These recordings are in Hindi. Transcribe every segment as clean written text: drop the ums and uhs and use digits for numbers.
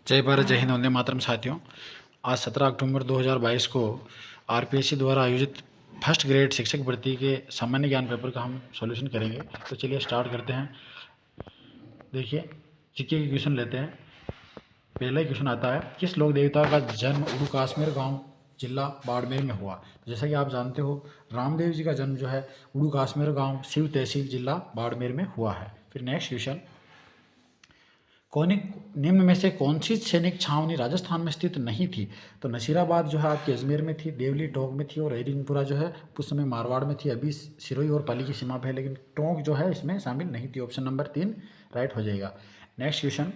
जय भारत, जय हिंद, वंदे मातरम। साथियों, आज 17 अक्टूबर 2022 को आरपीएससी द्वारा आयोजित फर्स्ट ग्रेड शिक्षक भर्ती के सामान्य ज्ञान पेपर का हम सॉल्यूशन करेंगे। तो चलिए स्टार्ट करते हैं। देखिए, जीके के क्वेश्चन लेते हैं। पहला ही क्वेश्चन आता है, किस लोक देवता का जन्म उड़ू काश्मीर गांव जिला बाड़मेर में हुआ। तो जैसा कि आप जानते हो, रामदेव जी का जन्म जो है उड़ू काश्मीर गांव शिव तहसील जिला बाड़मेर में हुआ है। फिर नेक्स्ट क्वेश्चन, कौन निम्न में से कौन सी सैनिक छावनी राजस्थान में स्थित नहीं थी। तो नसीराबाद जो है आपके अजमेर में थी, देवली टोंक में थी, और हरिनपुरा जो है उस समय मारवाड़ में थी। अभी सिरोही और पाली की सीमा पे है, लेकिन टोंक जो है इसमें शामिल नहीं थी। ऑप्शन नंबर 3 राइट हो जाएगा। नेक्स्ट क्वेश्चन,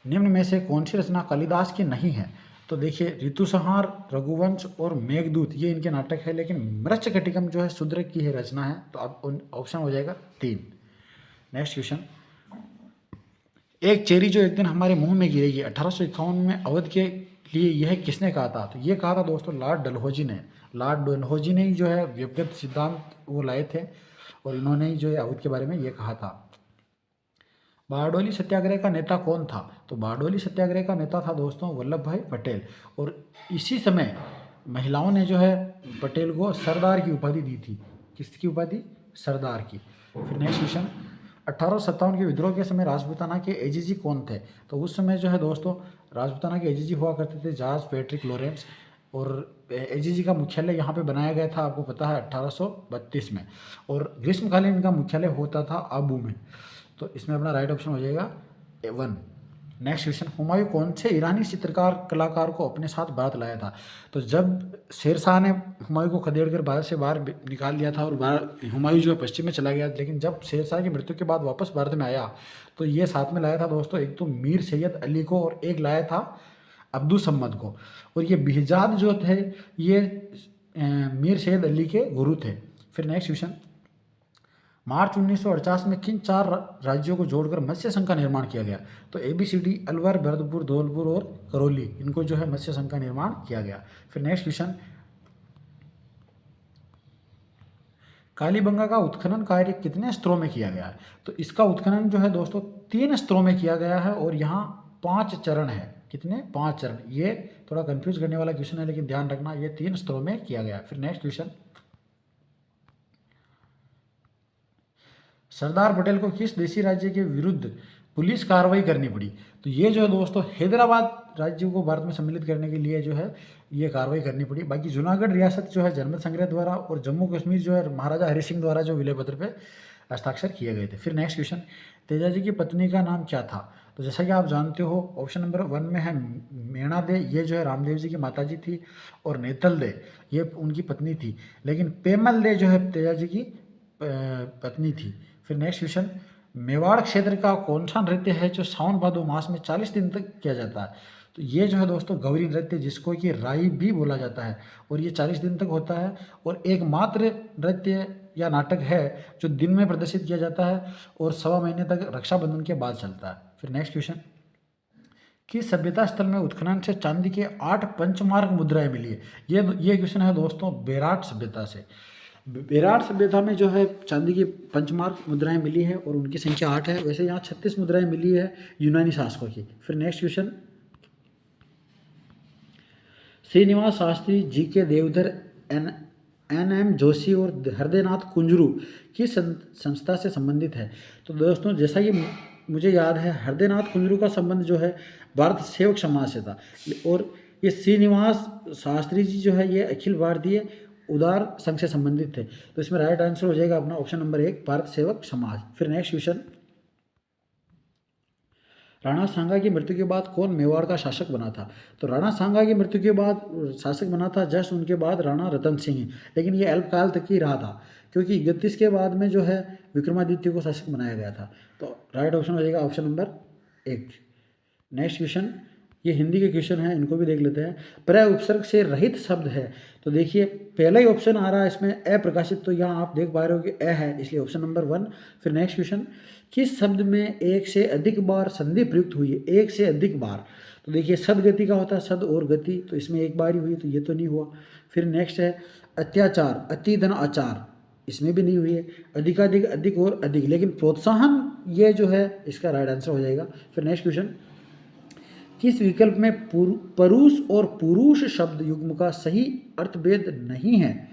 निम्न में से कौन सी रचना कालिदास की नहीं है। तो देखिए, ऋतुसंहार, रघुवंश और मेघदूत ये इनके नाटक है, लेकिन मृच्छकटिकम जो है शूद्रक की है रचना है। तो अब ऑप्शन हो जाएगा 3। नेक्स्ट क्वेश्चन, एक चेरी जो एक दिन हमारे मुंह में गिरेगी 1851 में अवध के लिए यह किसने कहा था। तो ये कहा था दोस्तों लॉर्ड डलहौजी ने। लॉर्ड डलहौजी ने ही जो है व्यक्तिगत सिद्धांत वो लाए थे, और इन्होंने ही जो है अवध के बारे में ये कहा था। बारडोली सत्याग्रह का नेता कौन था। तो बारडोली सत्याग्रह का नेता था दोस्तों वल्लभ भाई पटेल, और इसी समय महिलाओं ने जो है पटेल को सरदार की उपाधि दी थी। किसकी उपाधि? सरदार की। फिर नेक्स्ट क्वेश्चन, 1857 के विद्रोह के समय राजपूताना के एजीजी कौन थे। तो उस समय जो है दोस्तों राजपूताना के एजीजी हुआ करते थे जॉर्ज पैट्रिक लॉरेंस, और एजीजी का मुख्यालय यहाँ पे बनाया गया था, आपको पता है 1832 में, और ग्रीष्मकालीन इनका मुख्यालय होता था आबू में। तो इसमें अपना राइट ऑप्शन हो जाएगा 1। नेक्स्ट क्वेश्चन, हुमायूं कौन से ईरानी चित्रकार कलाकार को अपने साथ भारत लाया था। तो जब शेरशाह ने हुमायूं को खदेड़ कर भारत से बाहर निकाल दिया था, और हुमायूं जो है पश्चिम में चला गया, लेकिन जब शेरशाह की मृत्यु के बाद वापस भारत में आया तो ये साथ में लाया था दोस्तों, एक तो मीर सैयद अली को और एक लाया था अब्दुल सम्मद को। और ये बिहजाद जो थे ये मीर सैयद अली के गुरु थे। फिर नेक्स्ट क्वेश्चन, मार्च 1948 में किन 4 राज्यों को जोड़कर मत्स्य संघ का निर्माण किया गया। तो ABCD, अलवर, भरतपुर, धौलपुर और करौली, इनको जो है मत्स्य संघ का निर्माण किया गया। फिर नेक्स्ट क्वेश्चन, कालीबंगा का उत्खनन कार्य कितने स्तरों में किया गया है। तो इसका उत्खनन जो है दोस्तों 3 स्तरों में किया गया है, और यहाँ 5 चरण है। कितने? 5 चरण। ये थोड़ा कंफ्यूज करने वाला क्वेश्चन है, लेकिन ध्यान रखना ये 3 स्तरों में किया गया। फिर नेक्स्ट क्वेश्चन, सरदार पटेल को किस देशी राज्य के विरुद्ध पुलिस कार्रवाई करनी पड़ी। तो ये जो है दोस्तों हैदराबाद राज्य को भारत में सम्मिलित करने के लिए जो है ये कार्रवाई करनी पड़ी। बाकी जूनागढ़ रियासत जो है जनमत संग्रह द्वारा, और जम्मू कश्मीर जो है महाराजा हरि सिंह द्वारा जो विलय पत्र पे हस्ताक्षर किए गए थे। फिर नेक्स्ट क्वेश्चन, तेजाजी की पत्नी का नाम क्या था। तो जैसा कि आप जानते हो ऑप्शन नंबर 1 में है मेणा दे, ये जो है रामदेव जी की माता जी थी, और नेतल दे ये उनकी पत्नी थी, लेकिन पेमल दे जो है तेजाजी की पत्नी थी। फिर नेक्स्ट क्वेश्चन, मेवाड़ क्षेत्र का कौन सा नृत्य है जो सावन भादो मास में 40 दिन तक किया जाता है। तो ये जो है दोस्तों गौरी नृत्य, जिसको कि राई भी बोला जाता है, और ये 40 दिन तक होता है, और एकमात्र नृत्य या नाटक है जो दिन में प्रदर्शित किया जाता है, और 1.25 महीने तक रक्षाबंधन के बाद चलता है। फिर नेक्स्ट क्वेश्चन, किस सभ्यता स्थल में उत्खनन से चांदी के 8 पंचमार्क मुद्राएं मिली है। ये क्वेश्चन है दोस्तों बेराट सभ्यता से। बेराट सभ्यता में जो है चांदी की पंचमार्क मुद्राएं मिली है, और उनकी संख्या 8 है। वैसे यहाँ 36 मुद्राएं मिली है यूनानी शासकों की। फिर next question, Srinivas Shastri, GK Deodhar, NM Joshi और हृदयनाथ कुंजरू किस संस्था से संबंधित है। तो दोस्तों जैसा कि मुझे याद है, हृदयनाथ कुंजरू का संबंध जो है भारत सेवक समाज से था, और ये श्रीनिवास शास्त्री जी जो है ये अखिल भारतीय उदार संघ से संबंधित थे। तो इसमें राइट आंसर हो जाएगा अपना ऑप्शन नंबर 1 भारत सेवक समाज। फिर नेक्स्ट क्वेश्चन, राणा सांगा की मृत्यु के बाद कौन मेवाड़ का शासक बना था। तो राणा सांगा की मृत्यु के बाद शासक बना था जस्ट उनके बाद राणा रतन सिंह, लेकिन ये अल्पकाल तक ही रहा था, क्योंकि 31 के बाद में जो है विक्रमादित्य को शासक बनाया गया था। तो राइट ऑप्शन हो जाएगा ऑप्शन नंबर 1। नेक्स्ट क्वेश्चन, ये हिंदी के क्वेश्चन है, इनको भी देख लेते हैं। प्रय उपसर्ग से रहित शब्द है। तो देखिए पहला ही ऑप्शन आ रहा है इसमें अप्रकाशित, तो यहाँ आप देख पा रहे हो कि अ है, इसलिए ऑप्शन नंबर 1। फिर नेक्स्ट क्वेश्चन, किस शब्द में एक से अधिक बार संधि प्रयुक्त हुई है। एक से अधिक बार, तो देखिए सदगति का होता है सद और गति, तो इसमें एक बार ही हुई, तो ये तो नहीं हुआ। फिर नेक्स्ट है अत्याचार, अति धन आचार, इसमें भी नहीं हुई है। अधिकाधिक, अधिक और अधिक, लेकिन प्रोत्साहन ये जो है इसका राइट आंसर हो जाएगा। फिर नेक्स्ट क्वेश्चन, किस विकल्प में परुष और पुरुष शब्द युग्म का सही अर्थभेद नहीं है,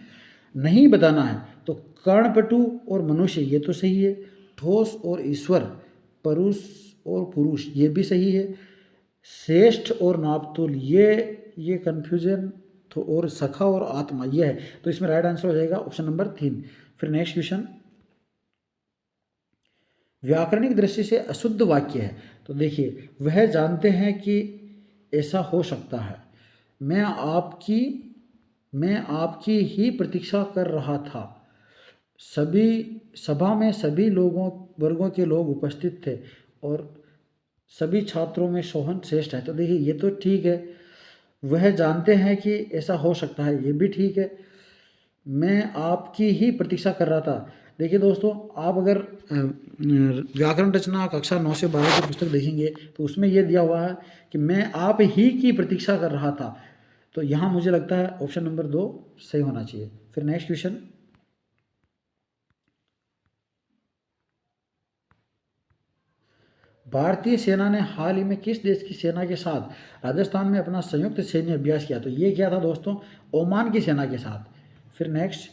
नहीं बताना है। तो कर्णपटु और मनुष्य ये तो सही है। ठोस और ईश्वर, परुष और पुरुष ये भी सही है। श्रेष्ठ और नापतोल ये कन्फ्यूजन तो, और सखा और आत्मा ये है। तो इसमें राइट आंसर हो जाएगा ऑप्शन नंबर 3। फिर नेक्स्ट क्वेश्चन, व्याकरणिक दृष्टि से अशुद्ध वाक्य है। तो देखिए, वह जानते हैं कि ऐसा हो सकता है, मैं आपकी ही प्रतीक्षा कर रहा था। सभी सभा में सभी वर्गों के लोग उपस्थित थे और सभी छात्रों में सोहन श्रेष्ठ है। तो देखिए, ये तो ठीक है। वह जानते हैं कि ऐसा हो सकता है, ये भी ठीक है। मैं आपकी ही प्रतीक्षा कर रहा था। देखिए दोस्तों, आप अगर व्याकरण रचना कक्षा 9 से 12 की पुस्तक देखेंगे तो उसमें यह दिया हुआ है कि मैं आप ही की प्रतीक्षा कर रहा था। तो यहाँ मुझे लगता है ऑप्शन नंबर 2 सही होना चाहिए। फिर नेक्स्ट क्वेश्चन, भारतीय सेना ने हाल ही में किस देश की सेना के साथ राजस्थान में अपना संयुक्त सैन्य अभ्यास किया? तो ये क्या था दोस्तों? ओमान की सेना के साथ। फिर नेक्स्ट,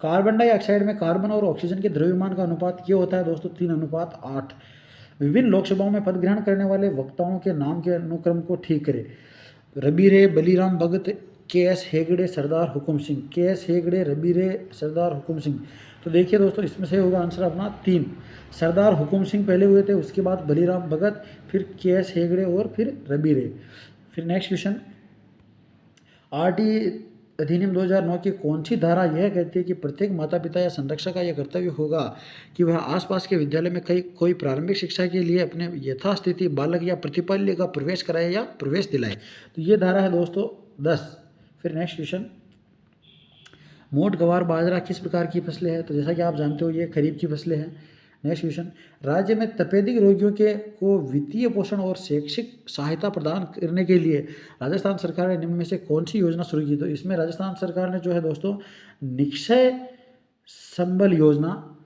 कार्बन डाइऑक्साइड में कार्बन और ऑक्सीजन के द्रव्यमान का अनुपात ये होता है दोस्तों 3:8। विभिन्न लोकसभाओं में पद ग्रहण करने वाले वक्ताओं के नाम के अनुक्रम को ठीक करें। रवि रे, बलीराम भगत, के.एस. हेगड़े, सरदार हुकुम सिंह। के.एस. हेगड़े, रवि रे, सरदार हुकुम सिंह। तो देखिए दोस्तों, इसमें से होगा आंसर अपना 3। सरदार हुकुम सिंह पहले हुए थे, उसके बाद बलीराम भगत, फिर के.एस. हेगड़े और फिर रवि रे। फिर नेक्स्ट क्वेश्चन, आरटी अधिनियम 2009 की कौन सी धारा यह कहती है कि प्रत्येक माता पिता या संरक्षक का यह कर्तव्य होगा कि वह आसपास के विद्यालय में कोई प्रारंभिक शिक्षा के लिए अपने यथास्थिति बालक या प्रतिपाल्य का प्रवेश कराए या प्रवेश दिलाए? तो ये धारा है दोस्तों 10। फिर नेक्स्ट क्वेश्चन, मोट गवार बाजरा किस प्रकार की फसलें हैं? तो जैसा कि आप जानते हो ये खरीफ की फसलें हैं। नेक्स्ट क्वेश्चन, राज्य में तपेदिक रोगियों को वित्तीय पोषण और शैक्षिक सहायता प्रदान करने के लिए राजस्थान सरकार ने निम्न में से कौन सी योजना शुरू की? तो इसमें राजस्थान सरकार ने जो है दोस्तों निक्षय संबल योजना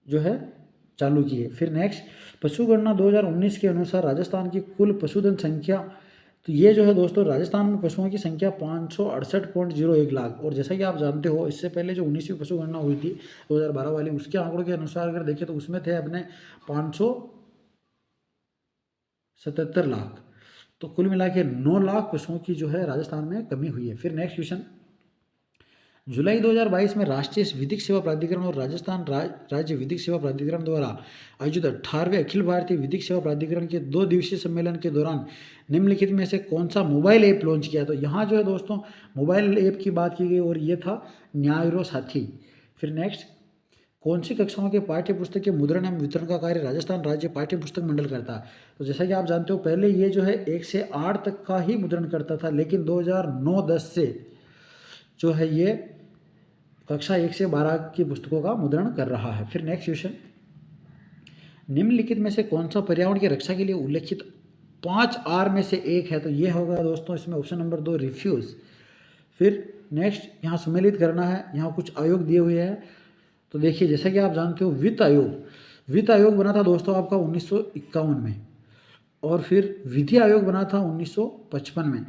जो है चालू की है। फिर नेक्स्ट, पशुगणना 2019 के अनुसार राजस्थान की कुल पशुधन संख्या, तो ये जो है दोस्तों राजस्थान में पशुओं की संख्या 568.01 लाख। और जैसा कि आप जानते हो, इससे पहले जो 19वीं पशुगणना हुई थी 2012 वाली, उसके आंकड़ों के अनुसार अगर देखें तो उसमें थे अपने 577 लाख। तो कुल मिला के 9 लाख पशुओं की जो है राजस्थान में कमी हुई है। फिर नेक्स्ट क्वेश्चन, जुलाई 2022 में राष्ट्रीय विधिक सेवा प्राधिकरण और राजस्थान राज्य विधिक सेवा प्राधिकरण द्वारा आयोजित 18वें अखिल भारतीय विधिक सेवा प्राधिकरण के 2 दिवसीय सम्मेलन के दौरान निम्नलिखित में से कौन सा मोबाइल ऐप लॉन्च किया? तो यहाँ जो है दोस्तों मोबाइल ऐप की बात की गई और ये था न्यायरो साथी। फिर नेक्स्ट, कौन सी कक्षाओं के पाठ्य पुस्तक के मुद्रण एवं वितरण का कार्य राजस्थान राज्य पाठ्य पुस्तक मंडल करता है? तो जैसा कि आप जानते हो, पहले ये जो है 1 से 8 तक का ही मुद्रण करता था, लेकिन 2009-10 से जो है ये कक्षा 1 से 12 की पुस्तकों का मुद्रण कर रहा है। फिर नेक्स्ट क्वेश्चन, निम्नलिखित में से कौन सा पर्यावरण की रक्षा के लिए उल्लेखित 5 R में से एक है? तो ये होगा दोस्तों इसमें ऑप्शन नंबर 2 रिफ्यूज़। फिर नेक्स्ट, यहाँ सम्मिलित करना है, यहाँ कुछ आयोग दिए हुए हैं। तो देखिए, जैसा कि आप जानते हो वित्त आयोग बना था दोस्तों आपका 1951 में, और फिर विधि आयोग बना था 1955 में।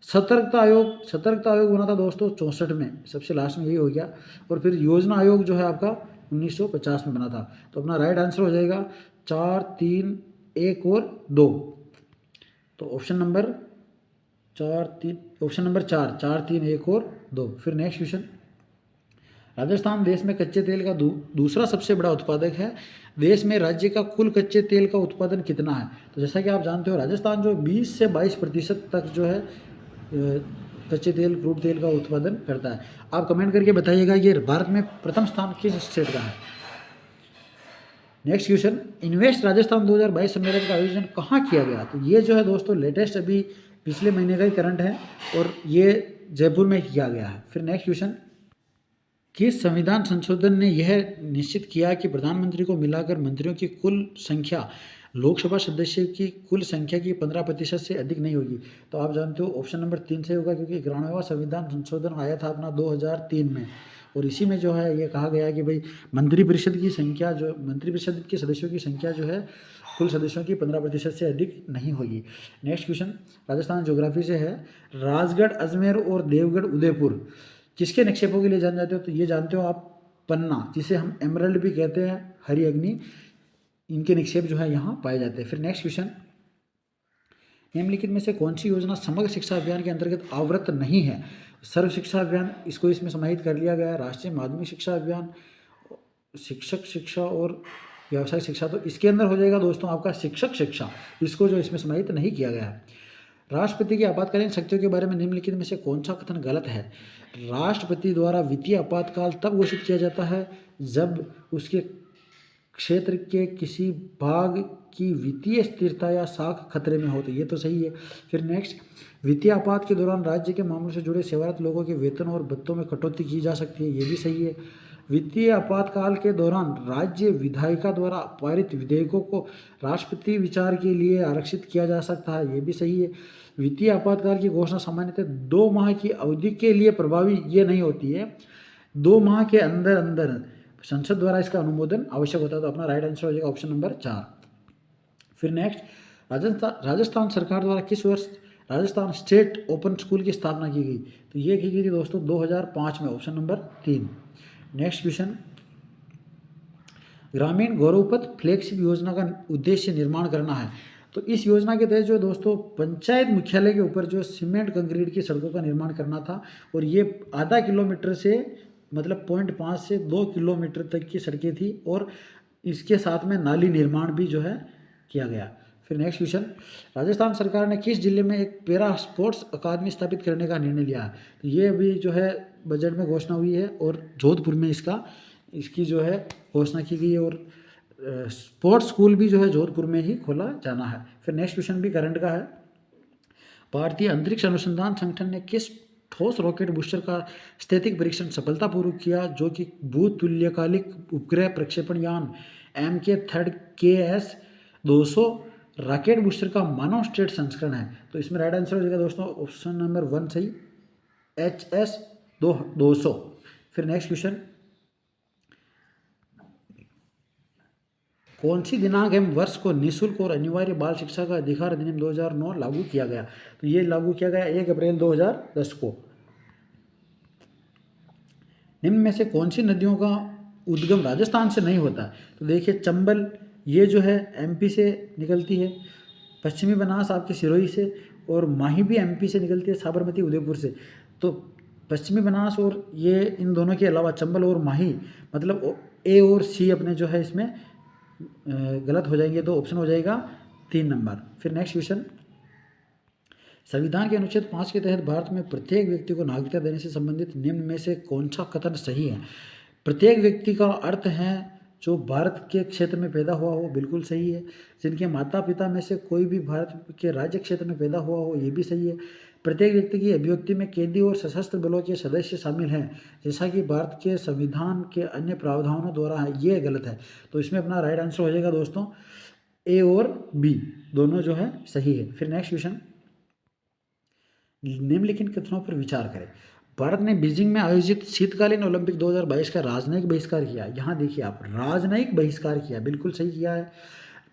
सतर्कता आयोग बना था दोस्तों 64 में, सबसे लास्ट में यही हो गया। और फिर योजना आयोग जो है आपका 1950 में बना था। तो अपना राइट आंसर हो जाएगा 4, 3, 1 और 2। तो ऑप्शन नंबर 4, 3, 1 और 2। फिर नेक्स्ट क्वेश्चन, राजस्थान देश में कच्चे तेल का दूसरा सबसे बड़ा उत्पादक है। देश में राज्य का कुल कच्चे तेल का उत्पादन कितना है? तो जैसा कि आप जानते हो, राजस्थान जो 20 से 22% तक जो है कच्चे तेल, क्रूड तेल का उत्पादन करता है। आप कमेंट करके बताइएगा ये भारत में प्रथम स्थान किस स्टेट का है। नेक्स्ट क्वेश्चन, इन्वेस्ट राजस्थान 2022 सम्मेलन का आयोजन कहाँ किया गया? तो ये जो है दोस्तों लेटेस्ट अभी पिछले महीने का ही करंट है और ये जयपुर में किया गया है। फिर नेक्स्ट क्वेश्चन, किस संविधान संशोधन ने यह निश्चित किया कि प्रधानमंत्री को मिलाकर मंत्रियों की कुल संख्या लोकसभा सदस्यों की कुल संख्या की 15% से अधिक नहीं होगी? तो आप जानते हो ऑप्शन नंबर 3 से होगा, क्योंकि 91वां संविधान संशोधन आया था अपना 2003 में, और इसी में जो है ये कहा गया है कि भाई मंत्रिपरिषद के सदस्यों की संख्या जो है कुल सदस्यों की 15% से अधिक नहीं होगी। नेक्स्ट क्वेश्चन राजस्थान ज्योग्राफी से है, राजगढ़, अजमेर और देवगढ़, उदयपुर किसके निक्षेपों के लिए जाने जाते हो? तो ये जानते हो आप, पन्ना, जिसे हम एमरल्ड भी कहते हैं, हरी अग्नि, इनके निक्षेप जो है यहाँ पाए जाते हैं। फिर नेक्स्ट क्वेश्चन, निम्नलिखित में से कौन सी योजना समग्र शिक्षा अभियान के अंतर्गत आवृत नहीं है? सर्व शिक्षा अभियान, इसको इसमें समाहित कर लिया गया है। राष्ट्रीय माध्यमिक शिक्षा अभियान, शिक्षक शिक्षा और व्यावसायिक शिक्षा, तो इसके अंदर हो जाएगा दोस्तों आपका शिक्षक शिक्षा, इसको जो इसमें समाहित नहीं किया गया है। राष्ट्रपति की आपातकालीन शक्तियों के बारे में निम्नलिखित में से कौन सा कथन गलत है? राष्ट्रपति द्वारा वित्तीय आपातकाल तब घोषित किया जाता है जब उसके क्षेत्र के किसी भाग की वित्तीय स्थिरता या साख खतरे में हो, तो ये तो सही है। फिर नेक्स्ट, वित्तीय आपात के दौरान राज्य के मामलों से जुड़े सेवारत लोगों के वेतन और भत्तों में कटौती की जा सकती है, ये भी सही है। वित्तीय आपातकाल के दौरान राज्य विधायिका द्वारा पारित विधेयकों को राष्ट्रपति विचार के लिए आरक्षित किया जा सकता है, ये भी सही है। वित्तीय आपातकाल की घोषणा सामान्यतः 2 माह की अवधि के लिए प्रभावी ये नहीं होती है, 2 माह के अंदर अंदर संसद द्वारा इसका अनुमोदन आवश्यक होता है। तो अपना राइट आंसर हो जाएगा ऑप्शन नंबर 4। फिर नेक्स्ट, राजस्थान सरकार द्वारा किस वर्ष राजस्थान स्टेट ओपन स्कूल की स्थापना की गई? तो ये की गई थी दोस्तों 2005 में, ऑप्शन नंबर 3। नेक्स्ट क्वेश्चन, ग्रामीण गौरवपथ फ्लैगशिप योजना का उद्देश्य निर्माण करना है। तो इस योजना के तहत जो दोस्तों पंचायत मुख्यालय के ऊपर जो सीमेंट कंक्रीट की सड़कों का निर्माण करना था, और ये आधा किलोमीटर से मतलब 0.5 से 2 किलोमीटर तक की सड़कें थी, और इसके साथ में नाली निर्माण भी जो है किया गया। फिर नेक्स्ट क्वेश्चन, राजस्थान सरकार ने किस जिले में एक पैरा स्पोर्ट्स अकादमी स्थापित करने का निर्णय लिया है? तो ये अभी जो है बजट में घोषणा हुई है, और जोधपुर में इसकी जो है घोषणा की गई है, और स्पोर्ट्स स्कूल भी जो है जोधपुर में ही खोला जाना है। फिर नेक्स्ट क्वेश्चन भी करंट का है, भारतीय अंतरिक्ष अनुसंधान संगठन ने किस ठोस रॉकेट बूस्टर का स्थैतिक परीक्षण सफलतापूर्वक किया, जो कि भूतुल्यकालिक उपग्रह प्रक्षेपण यान MK3KS-200 रॉकेट बूस्टर का मानव स्टेट संस्करण है? तो इसमें राइट आंसर हो जाएगा दोस्तों ऑप्शन नंबर 1 सही, HS-200। फिर नेक्स्ट क्वेश्चन, कौन सी दिनांक एवं वर्ष को निःशुल्क और अनिवार्य बाल शिक्षा का अधिकार अधिनियम 2009 लागू किया गया? तो ये लागू किया गया 1 अप्रैल 2010 को। निम्न में से कौन सी नदियों का उद्गम राजस्थान से नहीं होता? तो देखिए, चंबल ये जो है MP से निकलती है, पश्चिमी बनास आपके सिरोही से, और माही भी MP से निकलती है, साबरमती उदयपुर से। तो पश्चिमी बनास और ये इन दोनों के अलावा चंबल और माही, मतलब A और C अपने जो है इसमें गलत हो जाएंगे, तो ऑप्शन हो जाएगा 3 नंबर। फिर नेक्स्ट क्वेश्चन, संविधान के अनुच्छेद 5 के तहत भारत में प्रत्येक व्यक्ति को नागरिकता देने से संबंधित निम्न में से कौन सा कथन सही है? प्रत्येक व्यक्ति का अर्थ है जो भारत के क्षेत्र में पैदा हुआ हो, बिल्कुल सही है। जिनके माता पिता में से कोई भी भारत के राज्य क्षेत्र में पैदा हुआ हो, ये भी सही है। प्रत्येक व्यक्ति की अभिव्यक्ति में कैदी और सशस्त्र बलों के सदस्य शामिल हैं, जैसा कि भारत के संविधान के अन्य प्रावधानों द्वारा है, ये गलत है। तो इसमें अपना राइट आंसर हो जाएगा दोस्तों A और B दोनों जो है सही है। फिर नेक्स्ट क्वेश्चन, निम्नलिखित कथनों पर विचार करें। भारत ने बीजिंग में आयोजित शीतकालीन ओलंपिक 2022 का राजनयिक बहिष्कार किया। यहाँ देखिए आप, राजनयिक बहिष्कार किया, बिल्कुल सही किया है।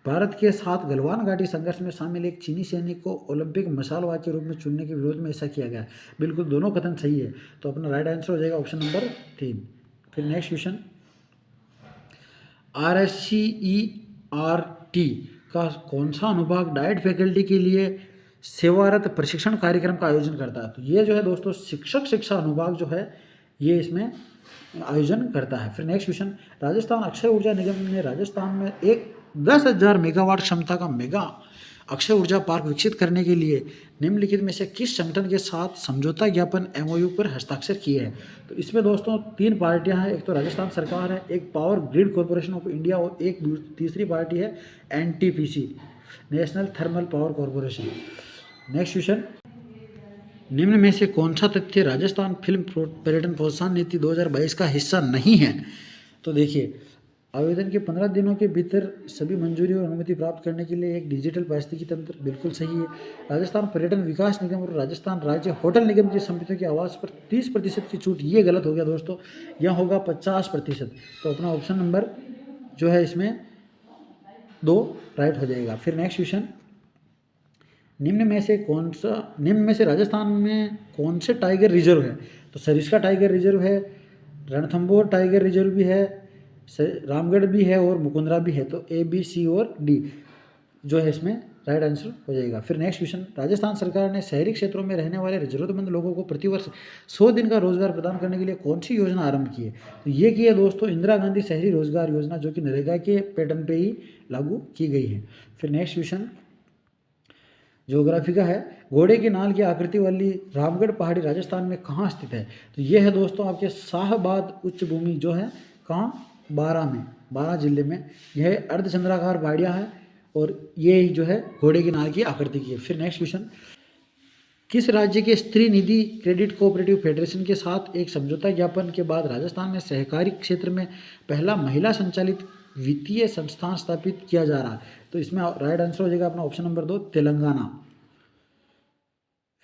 भारत के साथ गलवान घाटी संघर्ष में शामिल एक चीनी सैनिक को ओलंपिक मशालवाहक के रूप में चुनने के विरोध में ऐसा किया गया, बिल्कुल दोनों कथन सही है। तो अपना राइट आंसर हो जाएगा ऑप्शन नंबर 3। फिर नेक्स्ट क्वेश्चन, RSCERT का कौन सा अनुभाग डाइट फैकल्टी के लिए सेवारत प्रशिक्षण कार्यक्रम का आयोजन करता है? तो ये जो है दोस्तों शिक्षक शिक्षा अनुभाग जो है ये इसमें आयोजन करता है। फिर नेक्स्ट क्वेश्चन, राजस्थान अक्षय ऊर्जा निगम ने राजस्थान में एक 10,000 मेगावाट क्षमता का मेगा अक्षय ऊर्जा पार्क विकसित करने के लिए निम्नलिखित में से किस संगठन के साथ समझौता ज्ञापन MOU पर हस्ताक्षर किए हैं? तो इसमें दोस्तों 3 पार्टियां हैं, एक तो राजस्थान सरकार है, एक power grid corporation of India, और एक तीसरी पार्टी है NTPC, national thermal power corporation. Next question, निम्न में से कौन सा तथ्य राजस्थान फिल्म पर्यटन प्रोत्साहन नीति 2022 का हिस्सा नहीं है? तो देखिए, आवेदन के 15 दिनों के भीतर सभी मंजूरी और अनुमति प्राप्त करने के लिए एक डिजिटल पारिस्थितिकी तंत्र बिल्कुल सही है। राजस्थान पर्यटन विकास निगम और राजस्थान राज्य होटल निगम की समितियों के आवास पर 30% की छूट, ये गलत हो गया दोस्तों, यह होगा 50%। तो अपना ऑप्शन नंबर जो है इसमें 2 राइट हो जाएगा। फिर नेक्स्ट क्वेश्चन, निम्न में से राजस्थान में कौन से टाइगर रिजर्व है? तो सरिस्का टाइगर रिजर्व है, रणथंभौर टाइगर रिजर्व भी है, रामगढ़ भी है और मुकुंदरा भी है। तो ए, बी, सी और डी जो है इसमें राइट आंसर हो जाएगा। फिर नेक्स्ट क्वेश्चन, राजस्थान सरकार ने शहरी क्षेत्रों में रहने वाले जरूरतमंद लोगों को प्रतिवर्ष 100 दिन का रोजगार प्रदान करने के लिए कौन सी योजना आरंभ की है? तो ये की है दोस्तों इंदिरा गांधी शहरी रोजगार योजना, जो कि नरेगा के पैटर्न पे ही लागू की गई है। फिर नेक्स्ट क्वेश्चन ज्योग्राफी का है, घोड़े की नाल की आकृति वाली रामगढ़ पहाड़ी राजस्थान में कहाँ स्थित है? तो ये है दोस्तों आपके शाहबाद उच्च भूमि, जो है कहाँ, बारां जिले में। यह अर्धचंद्राकार पहाड़ियाँ है और ये जो है घोड़े की नाल की आकृति की है। फिर नेक्स्ट क्वेश्चन, किस राज्य के स्त्री निधि क्रेडिट कोऑपरेटिव फेडरेशन के साथ एक समझौता ज्ञापन के बाद राजस्थान में सहकारी क्षेत्र में पहला महिला संचालित वित्तीय संस्थान स्थापित किया जा रहा है? तो इसमें राइट आंसर हो जाएगा अपना ऑप्शन नंबर 2, तेलंगाना।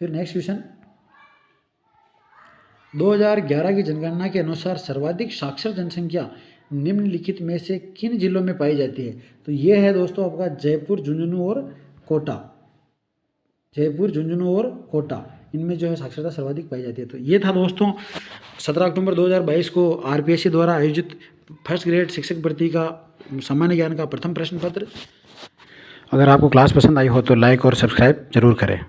फिर नेक्स्ट क्वेश्चन, 2011 की जनगणना के अनुसार सर्वाधिक साक्षर जनसंख्या निम्नलिखित में से किन जिलों में पाई जाती है? तो ये है दोस्तों आपका जयपुर, झुंझुनू और कोटा। जयपुर, झुंझुनू और कोटा, इनमें जो है साक्षरता सर्वाधिक पाई जाती है। तो ये था दोस्तों 17 अक्टूबर 2022 को आरपीएससी द्वारा आयोजित फर्स्ट ग्रेड शिक्षक भर्ती का सामान्य ज्ञान का प्रथम प्रश्न पत्र। अगर आपको क्लास पसंद आई हो तो लाइक और सब्सक्राइब जरूर करें।